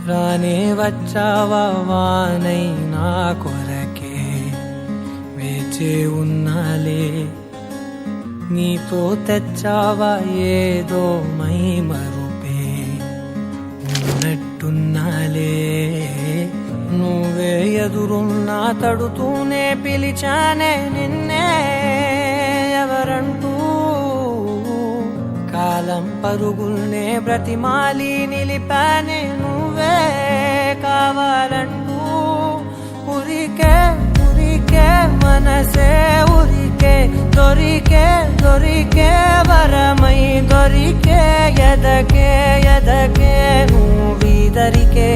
రానే వచ్చావా వానై నా కొరకే వేచే ఉన్నాలే, నీతో తెచ్చావా ఏదో మై మరుపే ఉన్నట్టున్నాలే. నువ్వే ఎదురున్నా తడుతూనే పిలిచానే నిన్నే ఎవరంటూ, కాలం పరుగుల్నే బ్రతిమాలి నిలిపానే నువ్వే కావాలంటూ. ఉరికే ఉరికే మనసే ఉరికే, దొరికే దొరికే వరమై దొరికే, ఎదకే ఎదకే నువ్వీదరికే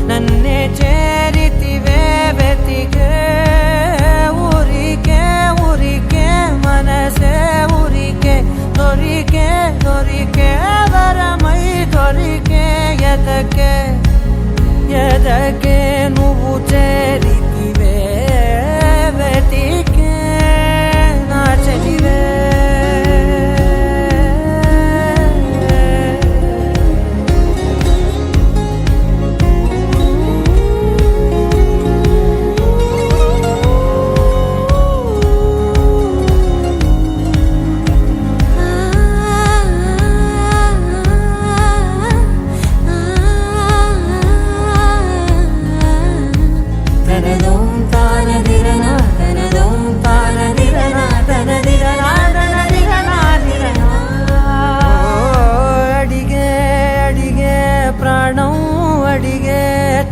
నన్నే చేరితివే వెతికే. ఉరికే ఉరికే మనసే ఉరికే, దొరికే దొరికే వరమై దొరికే, ఎదకే ఎదకే నువ్వు చేరితివే వెతికే నా చెలివే.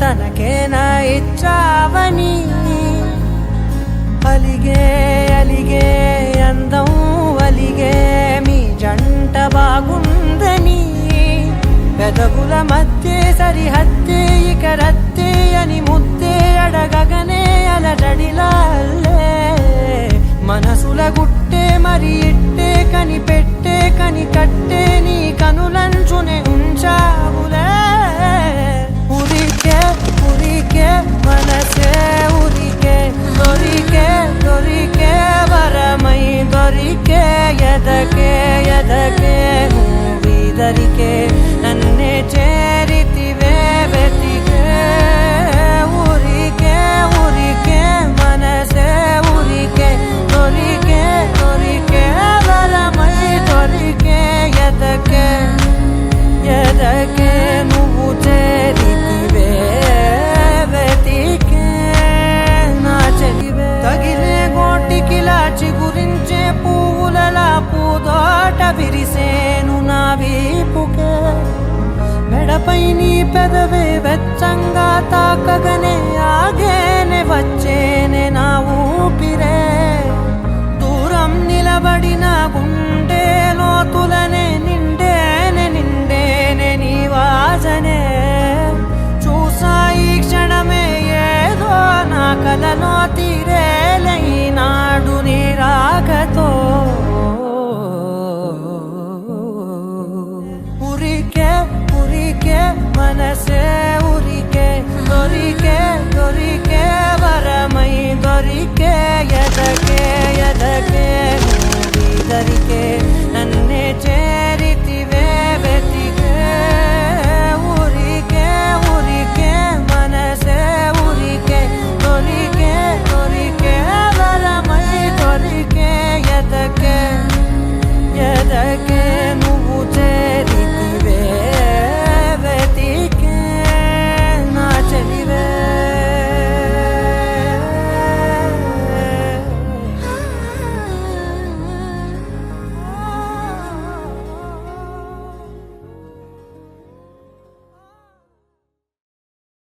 తనకేనా ఇచ్చావని అలిగే అలిగే అందం అలిగే మీ జంట బాగుందని, పెదవుల మధ్య సరిహద్దే ఇక రద్దే అని ముద్దే అడగగనే అలజడిలాల్లే. మనసుల గుట్టే మరి ఇట్టే కనిపెట్టే కని కట్టే నీ కనులంచునే ఉంచావులే. ఉరికే ఉరికే మనసే ఉరికే, దొరికే దొరికే వరమై దొరికే, ఎదకే ఎదకే నువ్వీదరికే నన్నే చేరితివే వెతికే. ఉరికే ఉరికే మనసే ఉరికే, దొరికే దొరికే వరమై దొరికే, ఎదకే ఎదకే నువ్వు చేరితివే వెతికే నా చెలివే. తగిలే గోటికిలా చిగురించే పువ్వులలా పూదోట విరిసేను నా వీపుకే, మెడపై నీ పెదవే వెచ్చంగా తాకగనే ఆగేనే వచ్చేనే నా ఊపిరే. దూరం నిలబడిన గుండె లోతులనే నిండేనే నిండేనే నీ వాసనే. చూసా ఈ క్షణమే ఏదో నా కలలో తీరేలే ఈనాడు నీ రాకతో. ఉరికే ఉరికే మనసే ఉరికే, దొరికే దొరికే వరమై దొరికే, ఎదకే ఎదకే నువ్వీదరికే